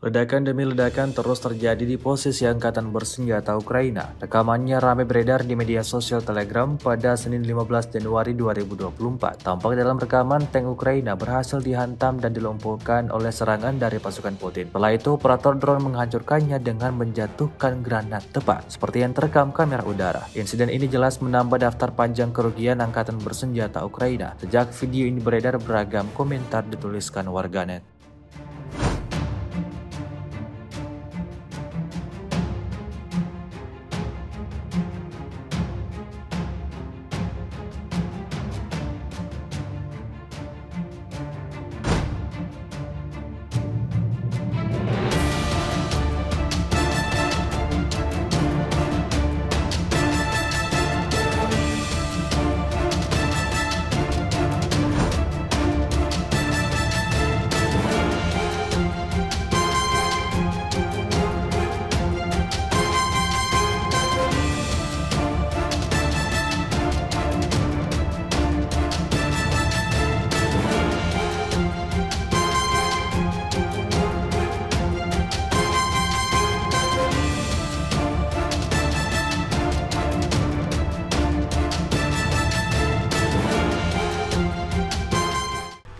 Ledakan demi ledakan terus terjadi di posisi Angkatan Bersenjata Ukraina. Rekamannya ramai beredar di media sosial Telegram pada Senin 15 Januari 2024. Tampak dalam rekaman tank Ukraina berhasil dihantam dan dilumpuhkan oleh serangan dari pasukan Putin. Setelah itu, operator drone menghancurkannya dengan menjatuhkan granat tepat, seperti yang terekam kamera udara. Insiden ini jelas menambah daftar panjang kerugian Angkatan Bersenjata Ukraina. Sejak video ini beredar, beragam komentar dituliskan warganet.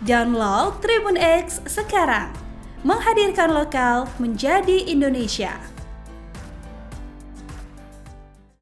Download Tribun X sekarang, menghadirkan lokal menjadi Indonesia.